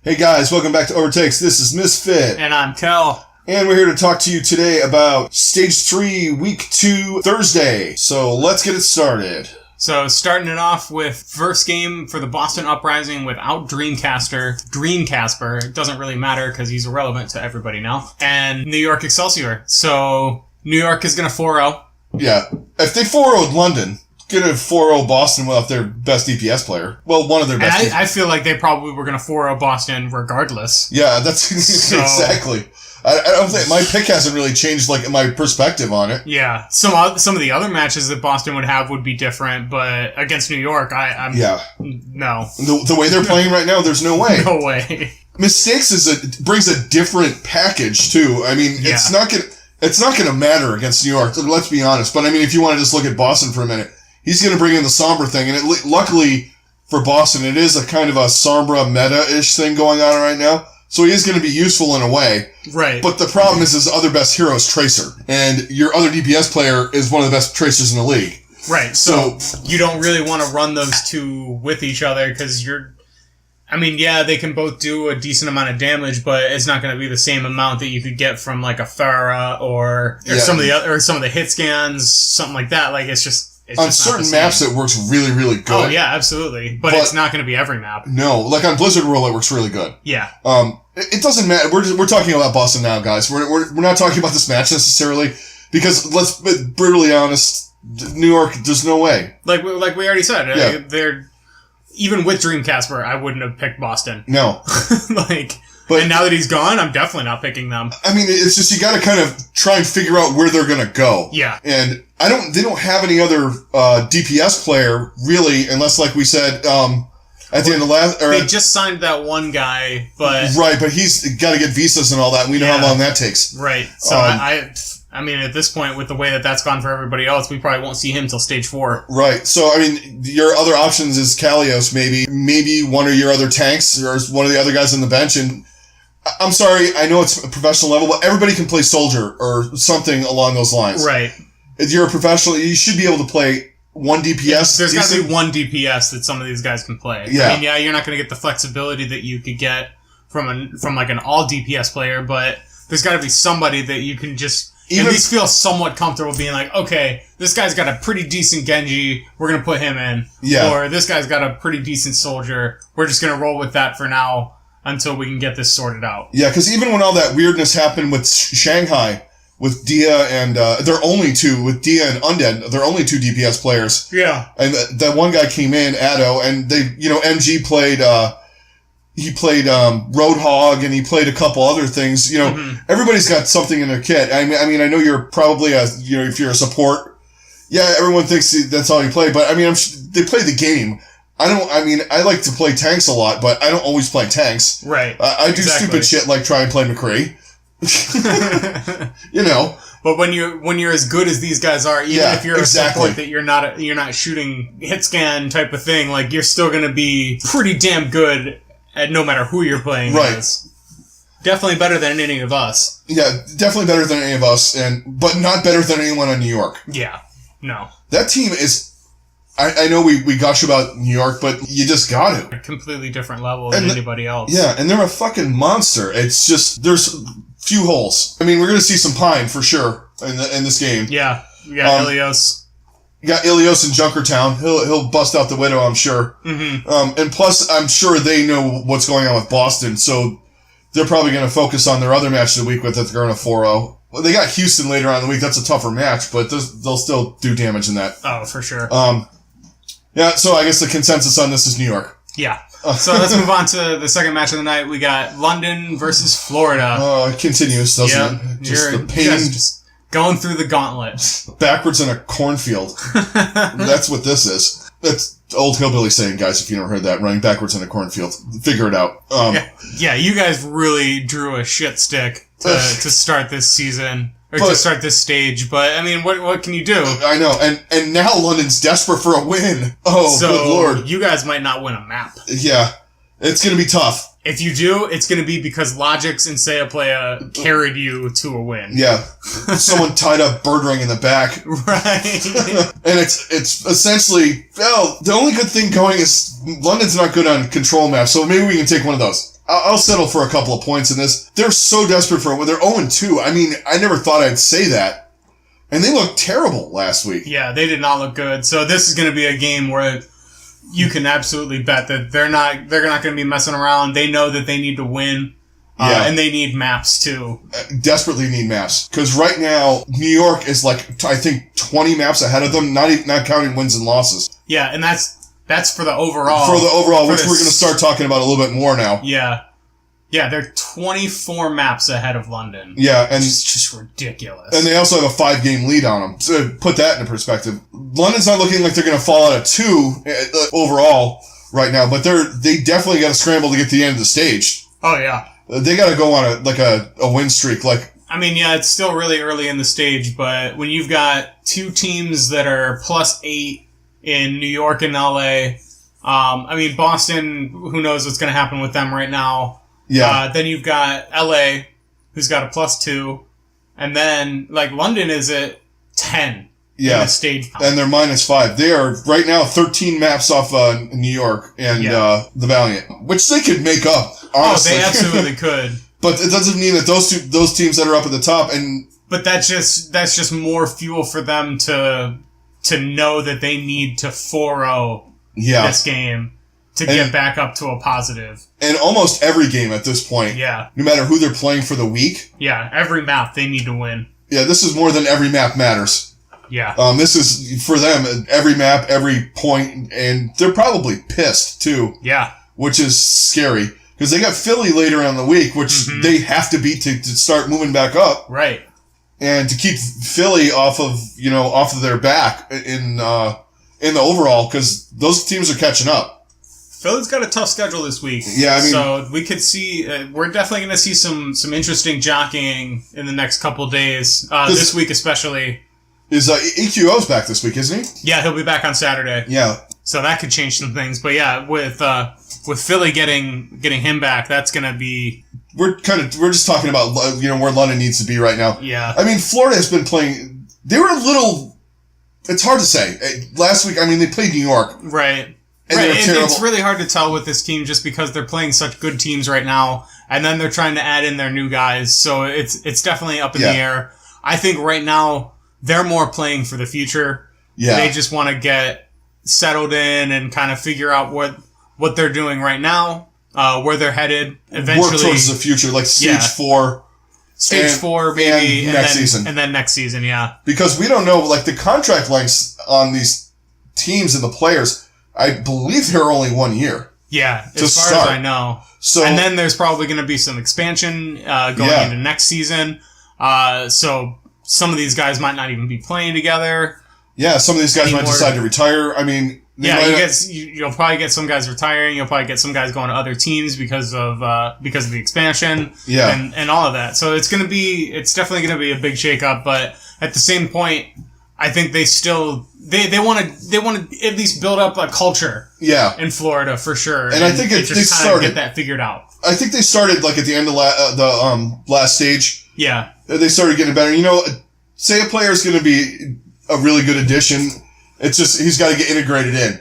Hey guys, welcome back to Overtakes. This is Misfit. And I'm Kel. And we're here to talk to you today about Stage 3, Week 2, Thursday. So let's get it started. So starting it off with first game for the Boston Uprising without Dreamcasper. It doesn't really matter because he's irrelevant to everybody now. And New York Excelsior. So New York is going to 4-0. Yeah. If they 4-0'd London, gonna 4-0 Boston without their best DPS player. Well, one of their best. And I feel like they probably were going to 4-0 Boston regardless. Yeah, that's exactly. I don't think my pick hasn't really changed, like my perspective on it. Yeah, some of the other matches that Boston would have would be different, but against New York, I'm no. The way they're playing right now, there's no way. No way. Mistakes brings a different package too. I mean, it's not gonna matter against New York. Let's be honest. But I mean, if you want to just look at Boston for a minute, he's gonna bring in the Sombra thing, and luckily for Boston, it is a kind of a Sombra meta-ish thing going on right now. So he is going to be useful in a way. Right. But the problem is his other best hero is Tracer. And your other DPS player is one of the best Tracers in the league. Right. So you don't really want to run those two with each other because they can both do a decent amount of damage, but it's not going to be the same amount that you could get from like a Pharah or some of the hit scans, something like that. Like it's on certain maps, it works really, really good. Oh, yeah, absolutely. But it's not going to be every map. No. Like on Blizzard World, it works really good. Yeah. It doesn't matter. We're talking about Boston now, guys. We're not talking about this match necessarily because let's be brutally honest, New York, there's no way. Like we already said, they're even with Dreamcasper, I wouldn't have picked Boston. No. And now that he's gone, I'm definitely not picking them. I mean, it's just you got to kind of try and figure out where they're going to go. Yeah. And they don't have any other DPS player really, unless like we said at the end of they just signed that one guy, but right, but he's got to get visas and all that. And we know how long that takes. Right. So I mean, at this point, with the way that that's gone for everybody else, we probably won't see him till stage 4. Right. So, I mean, your other options is Kalios, maybe one of your other tanks, or one of the other guys on the bench. And I'm sorry, I know it's a professional level, but everybody can play soldier or something along those lines. Right. If you're a professional, you should be able to play one DPS. There's got to be one DPS that some of these guys can play. Yeah. I mean, you're not going to get the flexibility that you could get from like an all DPS player, but there's got to be somebody that you can just at least feel somewhat comfortable being like, okay, this guy's got a pretty decent Genji, we're going to put him in. Yeah. Or this guy's got a pretty decent soldier, we're just going to roll with that for now until we can get this sorted out. Yeah, because even when all that weirdness happened with Shanghai, with Dia and, they're only two, with Dia and Undead, they're only two DPS players. Yeah. And that one guy came in, Addo, and MG played, he played Roadhog, and he played a couple other things. Everybody's got something in their kit. I mean, I know you're probably if you're a support, everyone thinks that's all you play. But I mean, they play the game. I like to play tanks a lot, but I don't always play tanks. Right. I do stupid shit like try and play McCree. But when you're as good as these guys are, even if you're a support that you're not shooting hit scan type of thing, like you're still going to be pretty damn good at no matter who you're playing as. Definitely better than any of us. Yeah, definitely better than any of us, but not better than anyone on New York. Yeah, no. That team is. I know we gush about New York, but you just got to. A completely different level than anybody else. Yeah, and they're a fucking monster. It's just there's few holes. I mean, we're gonna see some Pine for sure in this game. Yeah, you got Ilios. You got Ilios in Junkertown. He'll bust out the Widow, I'm sure. Mm-hmm. And plus, I'm sure they know what's going on with Boston, so they're probably going to focus on their other match of the week with it. They're going to 4-0. Well, they got Houston later on in the week. That's a tougher match, but they'll still do damage in that. Oh, for sure. Yeah, so I guess the consensus on this is New York. Yeah. So let's move on to the second match of the night. We got London versus Florida. It continues, doesn't it? Just the pain. Just going through the gauntlet. Backwards in a cornfield. That's what this is. That's old hillbilly saying, guys, if you never heard that. Running backwards in a cornfield. Figure it out. Yeah, you guys really drew a shit stick to start this season. Or to start this stage, but I mean, what can you do? I know, and now London's desperate for a win. Oh, so good lord! You guys might not win a map. Yeah, it's gonna be tough. If you do, it's gonna be because Logix and Sayaplaya carried you to a win. Yeah, someone tied up Birdring in the back. Right. And it's essentially the only good thing going is London's not good on control maps, so maybe we can take one of those. I'll settle for a couple of points in this. They're so desperate for it. They're 0-2. I mean, I never thought I'd say that. And they looked terrible last week. Yeah, they did not look good. So this is going to be a game where you can absolutely bet that they're not going to be messing around. They know that they need to win. And they need maps too. Desperately need maps. Because right now, New York is like, I think, 20 maps ahead of them, not counting wins and losses. Yeah, and that's for the overall. For the overall, which we're going to start talking about a little bit more now. Yeah. Yeah, they're 24 maps ahead of London. Yeah, and it's just ridiculous. And they also have a 5-game lead on them. So put that into perspective. London's not looking like they're going to fall out of 2 overall right now, but they definitely got to scramble to get to the end of the stage. Oh yeah. They got to go on a win streak. I mean, yeah, it's still really early in the stage, but when you've got 2 teams that are +8 in New York and LA, I mean, Boston, who knows what's going to happen with them right now. Yeah. Then you've got LA, who's got a +2, and then London is at 10. Yeah. In the stage. And they're -5. They are right now 13 maps off New York and the Valiant, which they could make up. Honestly. Oh, they absolutely could. But it doesn't mean that those teams that are up at the top But that's just more fuel for them to know that they need to 4-0 this game to get back up to a positive. And almost every game at this point. Yeah. No matter who they're playing for the week. Yeah, every map they need to win. Yeah, this is more than every map matters. Yeah. This is, for them, every map, every point, and they're probably pissed, too. Yeah. Which is scary. Because they got Philly later on in the week, which they have to beat to start moving back up. Right. And to keep Philly off of their back in the overall, because those teams are catching up. Philly's got a tough schedule this week. Yeah, I mean, so we could see, we're definitely going to see some interesting jockeying in the next couple days. This week especially. Is EQO's back this week, isn't he? Yeah, he'll be back on Saturday. Yeah. So that could change some things. But yeah, with Philly getting him back, that's going to be... We're just talking about, where London needs to be right now. Yeah. I mean, Florida has been playing... They were a little... It's hard to say. Last week, I mean, they played New York. Right. And they were terrible. It's really hard to tell with this team just because they're playing such good teams right now, and then they're trying to add in their new guys. So it's definitely up in the air. I think right now... They're more playing for the future. Yeah. They just want to get settled in and kind of figure out what they're doing right now, where they're headed. Eventually, work towards the future, like stage 4. Stage 4, maybe. And next season. And then next season, yeah. Because we don't know, the contract lengths on these teams and the players, I believe they're only 1 year. Yeah, as far as I know. So, and then there's probably going to be some expansion going into next season. So... Some of these guys might not even be playing together. Yeah, some of these guys might decide to retire. I mean, you'll probably get some guys retiring. You'll probably get some guys going to other teams because of the expansion. Yeah, and all of that. So it's definitely gonna be a big shakeup. But at the same point, I think they want to at least build up a culture. Yeah. In Florida for sure. And I think they started get that figured out. I think they started at the end of the last stage. Yeah. They started getting better. Say a player is going to be a really good addition. It's just, he's got to get integrated in.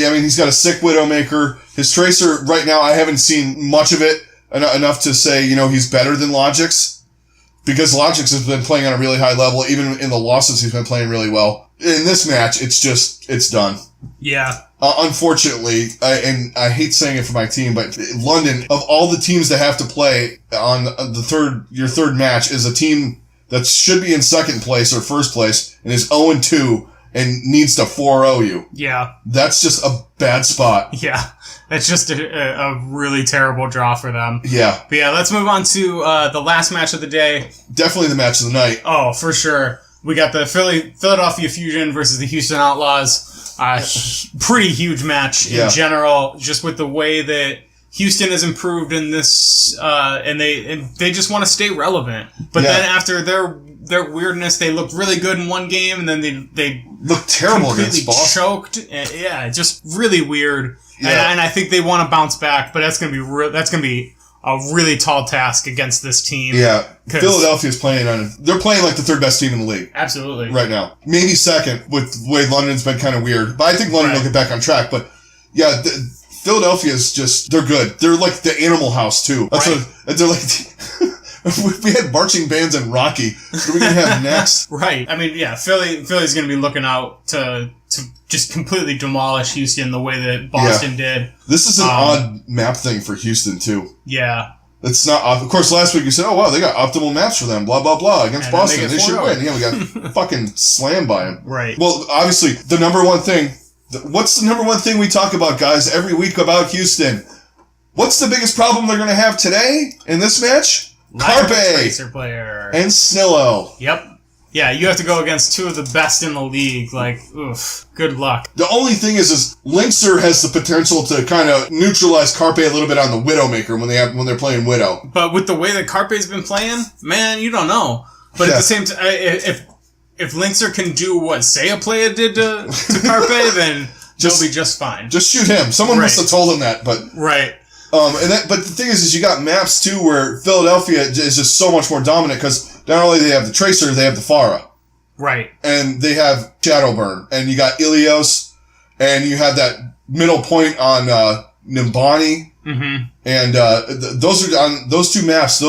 I mean, he's got a sick Widowmaker. His Tracer, right now, I haven't seen much of it enough to say, he's better than Logix. Because Logix has been playing on a really high level. Even in the losses, he's been playing really well. In this match, it's done. Yeah. Unfortunately, and I hate saying it for my team, but London, of all the teams that have to play on your third match, is a team that should be in second place or first place and is 0-2 and needs to 4-0 you. Yeah. That's just a bad spot. Yeah. That's just a really terrible draw for them. Yeah. But yeah, let's move on to the last match of the day. Definitely the match of the night. Oh, for sure. We got the Philadelphia Fusion versus the Houston Outlaws. Pretty huge match in general, just with the way that Houston has improved in this, and they just want to stay relevant. But then after their weirdness, they looked really good in one game, and then they looked terrible against Boston. Choked. And, just really weird. Yeah. And I think they want to bounce back, but that's gonna be a really tall task against this team. Yeah. Philadelphia's they're playing like the third best team in the league. Absolutely. Right now. Maybe second with the way London's been kind of weird. But I think London will get back on track. But yeah, Philadelphia is just, they're good. They're like the Animal House, too. That's Right. what, they're like, if we had marching bands in Rocky, what are we going to have next? Right. I mean, yeah, Philly's going to be looking out to just completely demolish Houston the way that Boston did. This is an odd map thing for Houston, too. Yeah. It's not, of course, last week you said, oh, wow, they got optimal maps for them, blah, blah, blah, against Boston. They should win. Yeah, we got fucking slammed by them. Right. Well, obviously, the number one thing, what's the number one thing we talk about, guys, every week about Houston? What's the biggest problem they're going to have today in this match? Carpe player. and Snillo. Yep. Yeah, you have to go against two of the best in the league. Like, oof, good luck. The only thing is Linkser has the potential to kind of neutralize Carpe a little bit on the Widowmaker when they're playing Widow. But with the way that Carpe's been playing, man, you don't know. But at the same time, if Linkser can do what Sayaplaya did to Carpe, then they'll be just fine. Just shoot him. Someone must have told him that, but right. But the thing is you got maps too where Philadelphia is just so much more dominant because not only do they have the Tracer, they have the Pharah. Right. And they have Shadowburn. And you got Ilios. And you have that middle point on Nimbani. Mm-hmm. And those are on those two maps,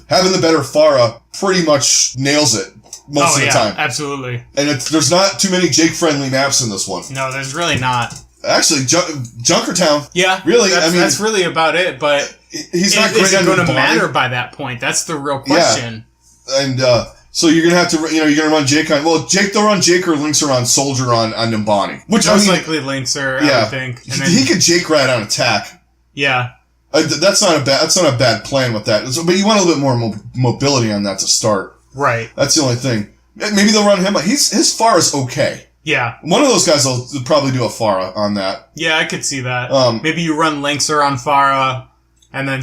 having the better Pharah pretty much nails it most of the time. Absolutely. And there's not too many Jake-friendly maps in this one. No, there's really not. Actually, Junkertown. Yeah, really. That's really about it. But he's not great. Is it going to matter by that point? That's the real question. Yeah. And so you're gonna have to, you're gonna run Jake on. Well, they'll run Jake or Linkser on Soldier on Nimbani, which most likely Linkser. I would think. And he could Jake ride on attack. Yeah. That's not a bad plan with that. But you want a little bit more mobility on that to start. Right. That's the only thing. Maybe they'll run him. His Pharah is okay. Yeah. One of those guys will probably do a Pharah on that. Yeah, I could see that. Maybe you run Linkser on Pharah, and then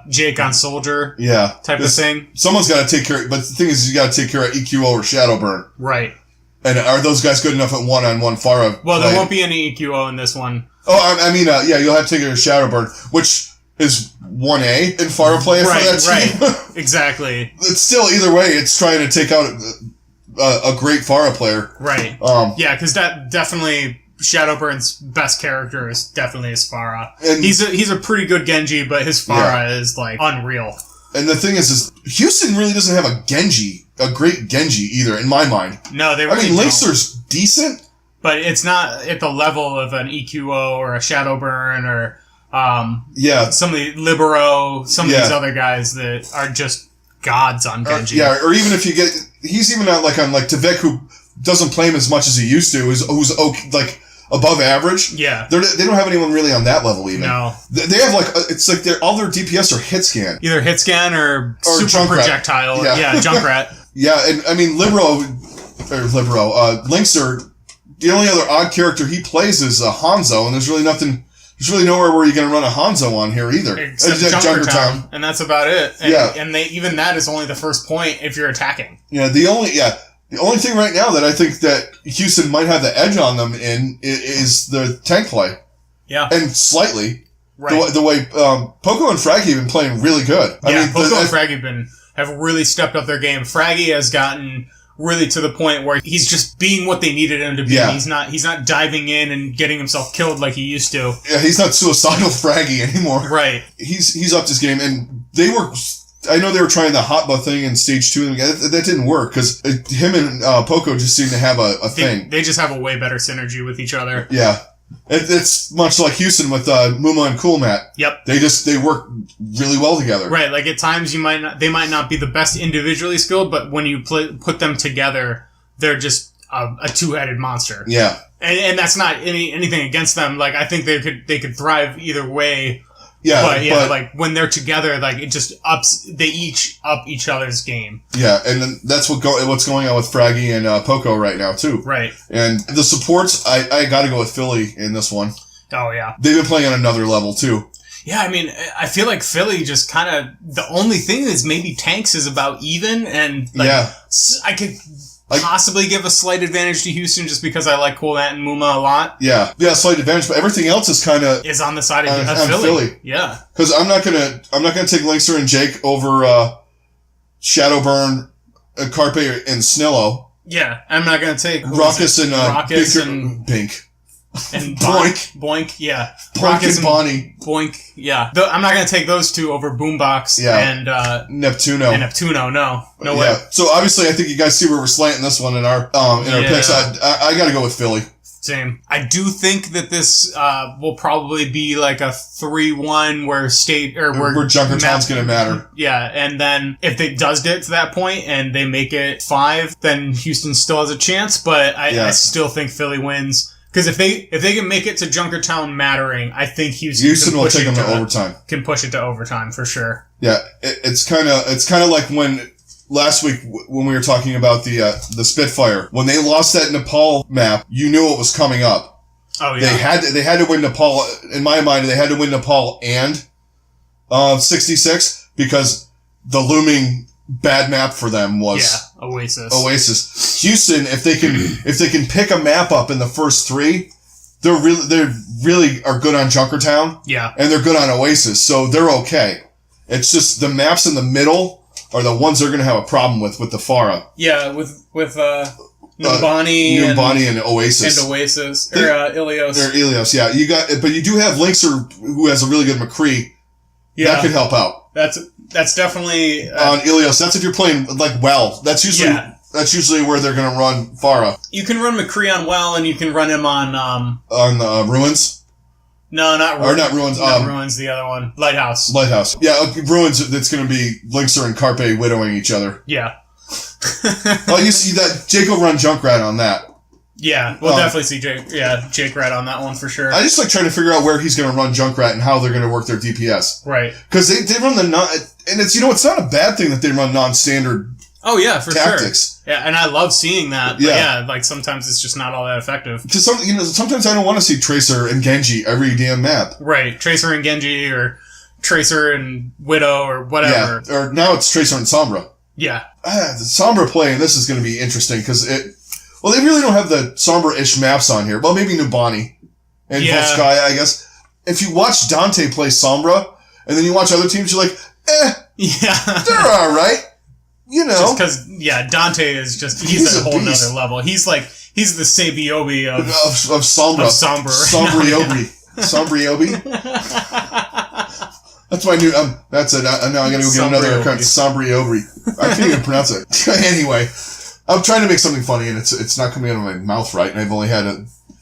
Jake on Soldier. Yeah. Type of thing. Someone's got to take care of, but the thing is, you got to take care of EQO or Shadowburn. Right. And are those guys good enough at one-on-one Pharah? Well, there won't be any EQO in this one. Oh, I mean, you'll have to take care of Shadowburn, which is 1A in Pharah play for that team. Right. Exactly. It's still, either way, it's trying to take out a great Pharah player. Right. Yeah, because that definitely, Shadowburn's best character is definitely his Pharah. And he's a pretty good Genji, but his Pharah is like unreal. And the thing is Houston really doesn't have a great Genji either, in my mind. No, they really don't. Linkser's decent, but it's not at the level of an EQO or a Shadowburn or some of the Libero, some of these other guys that are just gods on Genji. Or even if you get, he's even on Tavek, who doesn't play him as much as he used to, who's okay, like above average. Yeah. They don't have anyone really on that level even. No. They have it's like all their DPS are hit scan. Either hit scan or super Junkrat. projectile. Yeah, Junkrat. Yeah, and I mean Linkser, the only other odd character he plays is Hanzo, and there's really nowhere where you're going to run a Hanzo on here either. Except Junkertown. And that's about it. And even that is only the first point if you're attacking. Yeah, the only thing right now that I think that Houston might have the edge on them in is the tank play. Yeah. And slightly. Right. The way Poco and Fraggy have been playing really good. Poco and Fraggy have really stepped up their game. Fraggy has gotten really to the point where he's just being what they needed him to be. Yeah. He's not diving in and getting himself killed like he used to. Yeah, he's not suicidal Fraggy anymore. Right. He's upped his game, and I know they were trying the hot butt thing in stage 2, and that didn't work, because him and Poco just seem to have a thing. They just have a way better synergy with each other. Yeah. It's much like Houston with Muma and Cool Matt. Yep. They work really well together. Right. Like at times they might not be the best individually skilled, but when you put them together, they're just a two-headed monster. Yeah. And that's not anything against them. Like I think they could thrive either way. Yeah. But like when they're together, like it just they each up each other's game. Yeah, and then that's what's going on with Fraggy and Poco right now too. Right. And the supports, I got to go with Philly in this one. Oh yeah. They've been playing on another level too. Yeah, I mean, I feel like Philly just kind of, the only thing is maybe tanks is about even, and I could possibly give a slight advantage to Houston just because I like Cool Matt and Muma a lot. Yeah, slight advantage, but everything else is kind of is on the side of Philly. Yeah, because I'm not gonna take Linkser and Jake over Shadowburn, Carpe and Snillo. Yeah, I'm not gonna take Raucus and Bink. And Boink. Yeah. Boink and Bonnie. Boink, yeah. I'm not going to take those two over Boombox and Neptuno. And Neptuno, no way. So obviously, I think you guys see where we're slanting this one in our picks. I got to go with Philly. Same. I do think that this will probably be like a 3-1 where Junkertown's going to matter. Yeah, and then if it does get to that point and they make it 5, then Houston still has a chance. But I still think Philly wins. Because if they can make it to Junkertown mattering, I think Houston will take them to overtime. Can push it to overtime for sure. Yeah, it's kind of like when last week when we were talking about the Spitfire, when they lost that Nepal map, you knew what was coming up. Oh yeah, they had to win Nepal. In my mind, they had to win Nepal and 66 because the looming bad map for them was Oasis. Houston, if they can pick a map up in the first 3, they really are good on Junkertown. Yeah, and they're good on Oasis, so they're okay. It's just the maps in the middle are the ones they're going to have a problem with the Farah. Yeah, with Numbani and Oasis. And Oasis. Ilios. Or Ilios, yeah. But you do have Linkser, who has a really good McCree. Yeah. That could help out. That's definitely... on Ilios, that's if you're playing, That's usually where they're going to run Farah. You can run McCree on Well, and you can run him on... Ruins? No, not Ruins. Or not Ruins. Ruins, the other one. Lighthouse. Yeah, Ruins, it's going to be Linkser and Carpe widowing each other. Yeah. Well, you see that Jake will run Junkrat on that. Yeah, we'll definitely see Jake Rat on that one for sure. I just trying to figure out where he's going to run Junkrat and how they're going to work their DPS. Right. Because they run and it's, it's not a bad thing that they run non-standard tactics. Sure. Yeah, and I love seeing that. But sometimes it's just not all that effective. Because sometimes I don't want to see Tracer and Genji every damn map. Right, Tracer and Genji, or Tracer and Widow, or whatever. Yeah, or now it's Tracer and Sombra. Yeah. The Sombra play, and this is going to be interesting, because they really don't have the Sombra-ish maps on here. Well, maybe Numbani and Volskaya, I guess. If you watch Dante play Sombra, and then you watch other teams, you're like, yeah, they're alright. Just because, Dante is he's a whole nother level. He's the Sabiobi of Sombra. Of Sombra. Sombriobi. That's my new, that's it. Now I gotta go get another account. Sombriobi. I can't even pronounce it. Anyway, I'm trying to make something funny and it's not coming out of my mouth right, and I've only had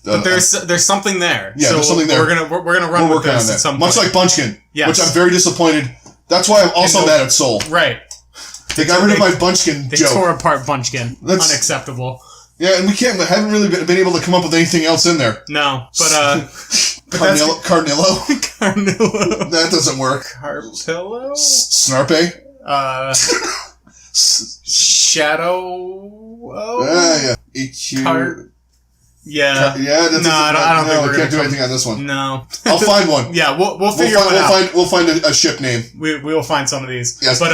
but there's something there. Yeah, there's something there. We're gonna run with this at some point. Much like Bunchkin, which I'm very disappointed. That's why I'm also mad at Soul. Right. They got rid of my Bunchkin joke. They tore apart Bunchkin. That's unacceptable. Yeah, and we haven't really been able to come up with anything else in there. No, but Carnillo? Carnillo. That doesn't work. Carpillo? Snarpe? Shadow? Yeah. EQ. Yeah. I don't think we can't do anything on this one. No. I'll find one. Yeah, we'll figure one out. We'll find a ship name. We will find some of these. Yes. But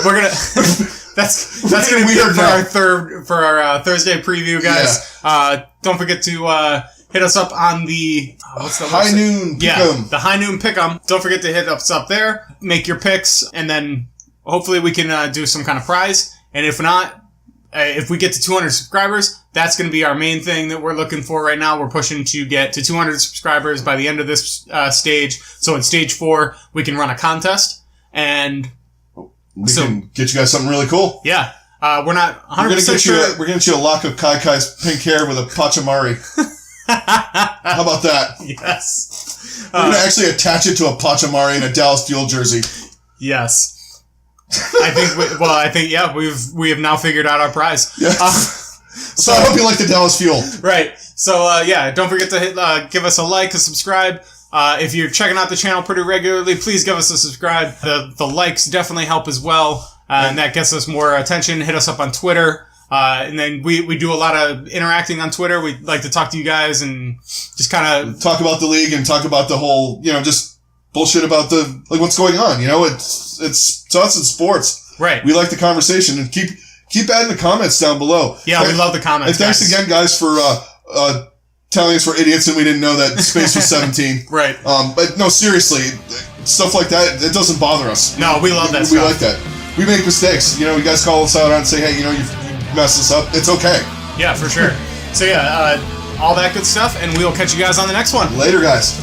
we're gonna that's gonna be it for our Thursday preview, guys. Yeah. Don't forget to hit us up on the what's the High Noon Pick'em. Yeah, the High Noon Pick'em. Don't forget to hit us up there. Make your picks, and then hopefully we can do some kind of prize. And if not, if we get to 200 subscribers, that's going to be our main thing that we're looking for right now. We're pushing to get to 200 subscribers by the end of this stage. So in stage 4, we can run a contest, and we can get you guys something really cool. Yeah. We're not 100% sure. We're going to get you a lock of Kai Kai's pink hair with a Pachamari. How about that? Yes. We're going to actually attach it to a Pachamari and a Dallas Fuel jersey. Yes. I think we have now figured out our prize. Yeah. So I hope you like the Dallas Fuel. Right. So don't forget to give us a like, a subscribe. If you're checking out the channel pretty regularly, please give us a subscribe. The likes definitely help as well, and that gets us more attention. Hit us up on Twitter. And then we do a lot of interacting on Twitter. We like to talk to you guys and just kind of talk about the league and talk about the whole, just bullshit about what's going on. It's us in sports. Right. We like the conversation, and keep adding the comments down below. Yeah, we love the comments. And thanks again, guys, for telling us we're idiots and we didn't know that space was 17. Right. But no, seriously, stuff like that, it doesn't bother us. No, we love that stuff. We like that. We make mistakes. You guys call us out and say, hey, you messed this up. It's okay. Yeah, for sure. So all that good stuff, and we'll catch you guys on the next one. Later, guys.